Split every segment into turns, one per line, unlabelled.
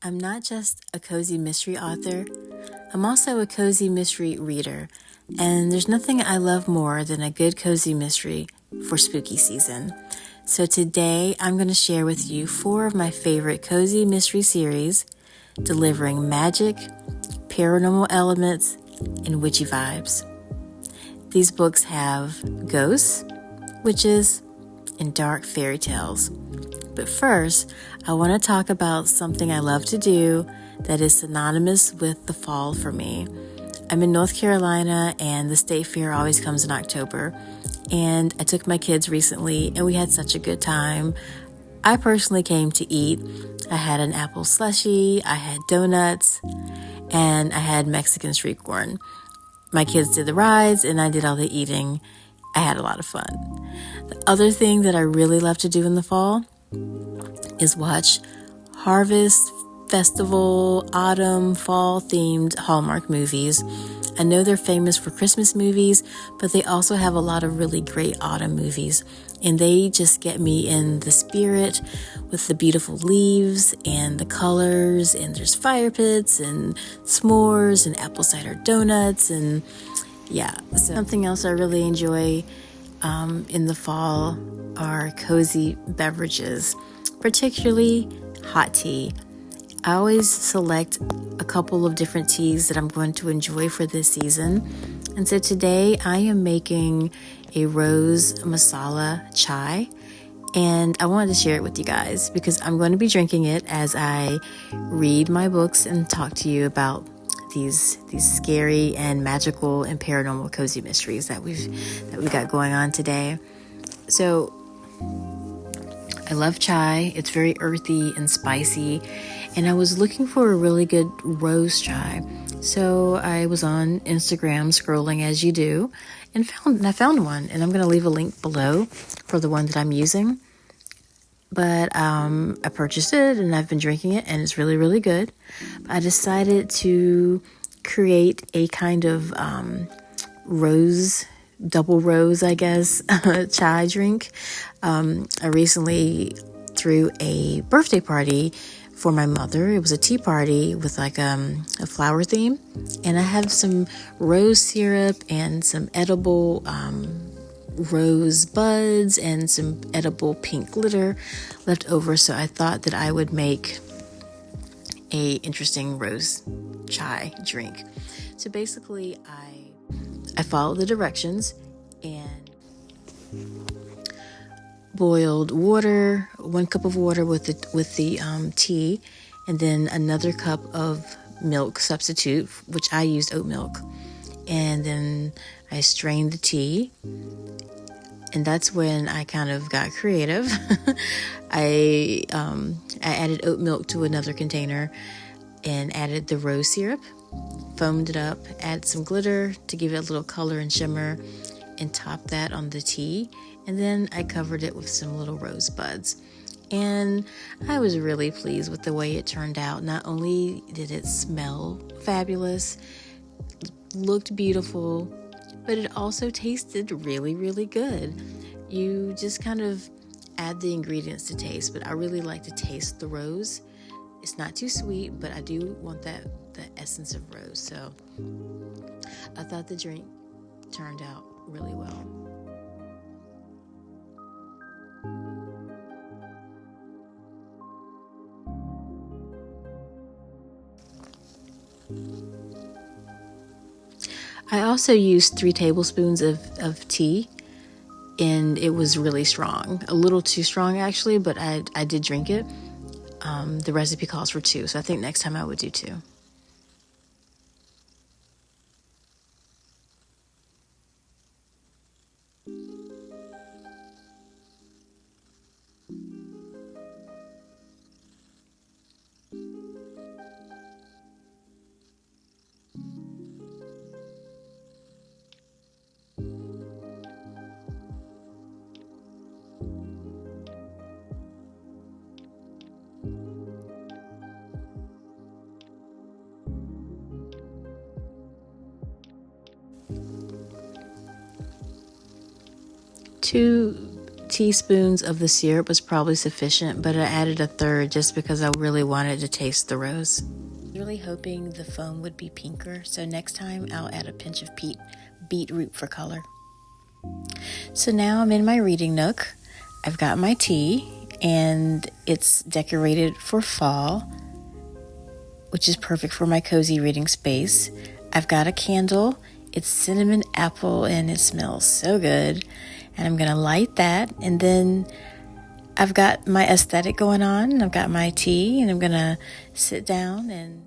I'm not just a cozy mystery author, I'm also a cozy mystery reader, and there's nothing I love more than a good cozy mystery for spooky season. So today I'm going to share with you 4 of my favorite cozy mystery series, delivering magic, paranormal elements, and witchy vibes. These books have ghosts, witches, and dark fairy tales. But first, I want to talk about something I love to do that is synonymous with the fall for me. I'm in North Carolina, and the state fair always comes in October. And I took my kids recently, and we had such a good time. I personally came to eat. I had an apple slushie, I had donuts, and I had Mexican street corn. My kids did the rides, and I did all the eating. I had a lot of fun. The other thing that I really love to do in the fall is watch harvest, festival, autumn, fall themed Hallmark movies. I know they're famous for Christmas movies, but they also have a lot of really great autumn movies. And they just get me in the spirit with the beautiful leaves and the colors, and there's fire pits and s'mores and apple cider donuts. And yeah, so something else I really enjoy in the fall are cozy beverages, particularly hot tea. I always select a couple of different teas that I'm going to enjoy for this season. And so today I am making a rose masala chai. And I wanted to share it with you guys because I'm going to be drinking it as I read my books and talk to you about these scary and magical and paranormal cozy mysteries that we've got going on today. So I love chai. It's very earthy and spicy, and I was looking for a really good rose chai. So I was on Instagram scrolling as you do, and I found one, and I'm going to leave a link below for the one that I'm using. But I purchased it, and I've been drinking it, and it's really, really good. I decided to create a kind of double rose, I guess, chai drink. I recently threw a birthday party for my mother. It was a tea party with like a flower theme, and I have some rose syrup and some edible rose buds and some edible pink glitter left over, so I thought that I would make a interesting rose chai drink. So basically I followed the directions and boiled water, 1 cup of water with the tea, and then another cup of milk substitute, which I used oat milk, and then I strained the tea. And that's when I kind of got creative. I added oat milk to another container and added the rose syrup, foamed it up, added some glitter to give it a little color and shimmer, and topped that on the tea. And then I covered it with some little rose buds. And I was really pleased with the way it turned out. Not only did it smell fabulous, looked beautiful, but it also tasted really, really good. You just kind of add the ingredients to taste, but I really like to taste the rose. It's not too sweet, but I do want the essence of rose. So I thought the drink turned out really well. I also used 3 tablespoons of tea, and it was really strong. A little too strong, actually, but I did drink it. The recipe calls for 2, so I think next time I would do 2. Two teaspoons of the syrup was probably sufficient, but I added a third just because I really wanted to taste the rose. Really hoping the foam would be pinker, so next time I'll add a pinch of beetroot for color. So now I'm in my reading nook. I've got my tea, and it's decorated for fall, which is perfect for my cozy reading space. I've got a candle. It's cinnamon apple, and it smells so good. And I'm going to light that, and then I've got my aesthetic going on. I've got my tea, and I'm going to sit down. And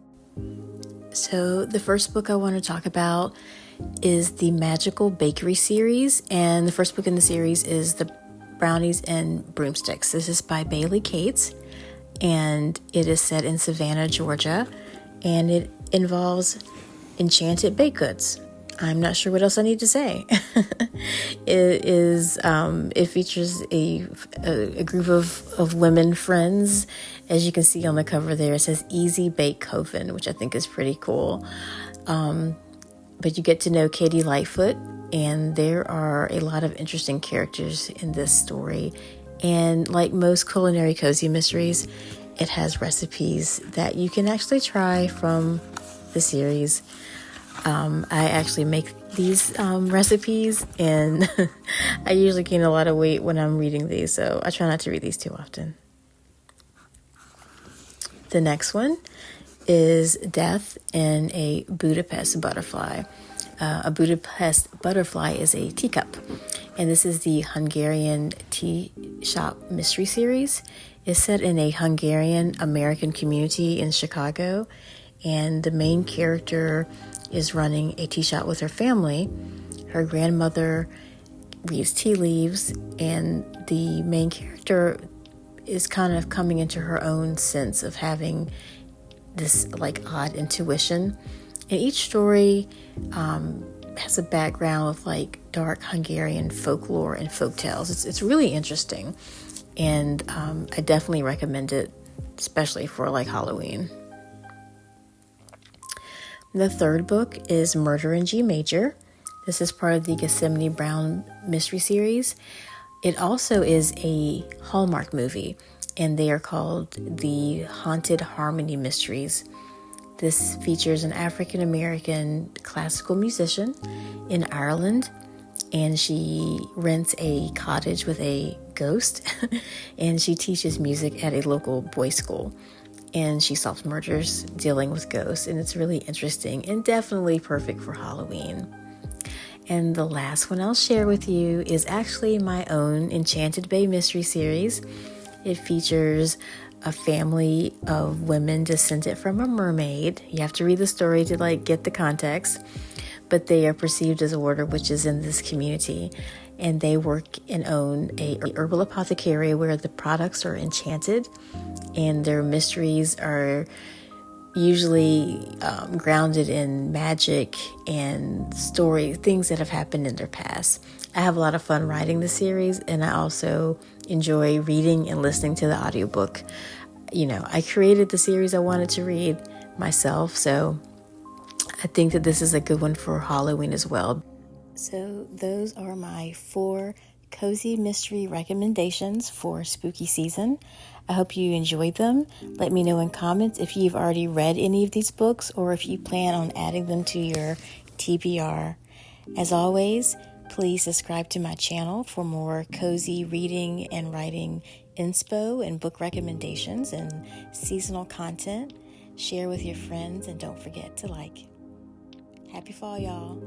so the first book I want to talk about is the Magical Bakery series, and the first book in the series is the Brownies and Broomsticks. This is by Bailey Cates, and it is set in Savannah, Georgia, and it involves enchanted baked goods. I'm not sure what else I need to say. It features a group of women friends. As you can see on the cover there, it says Easy Bake Coven, which I think is pretty cool. But you get to know Katie Lightfoot, and there are a lot of interesting characters in this story. And like most culinary cozy mysteries, it has recipes that you can actually try from the series. I actually make these recipes, and I usually gain a lot of weight when I'm reading these, so I try not to read these too often. The next one is Death in a Budapest Butterfly. A Budapest Butterfly is a teacup, and this is the Hungarian tea shop mystery series. It's set in a Hungarian American community in Chicago, and the main character is running a tea shop with her family. Her grandmother reads tea leaves, and the main character is kind of coming into her own sense of having this like odd intuition. And each story has a background of like dark Hungarian folklore and folktales. It's really interesting, and I definitely recommend it, especially for like Halloween. The third book is Murder in G Major. This is part of the Gethsemane Brown mystery series. It also is a Hallmark movie, and they are called the Haunted Harmony Mysteries. This features an African-American classical musician in Ireland, and she rents a cottage with a ghost, and she teaches music at a local boys' school. And she solves murders dealing with ghosts, and it's really interesting and definitely perfect for Halloween. And the last one I'll share with you is actually my own Enchanted Bay mystery series. It features a family of women descended from a mermaid. You have to read the story to like get the context, but they are perceived as water witches in this community, and they work and own a herbal apothecary where the products are enchanted, and their mysteries are usually grounded in magic and story, things that have happened in their past. I have a lot of fun writing the series, and I also enjoy reading and listening to the audiobook. You know, I created the series I wanted to read myself, so I think that this is a good one for Halloween as well. So those are my 4 cozy mystery recommendations for spooky season. I hope you enjoyed them. Let me know in comments if you've already read any of these books or if you plan on adding them to your TBR. As always, please subscribe to my channel for more cozy reading and writing inspo and book recommendations and seasonal content. Share with your friends, and don't forget to like. Happy fall, y'all.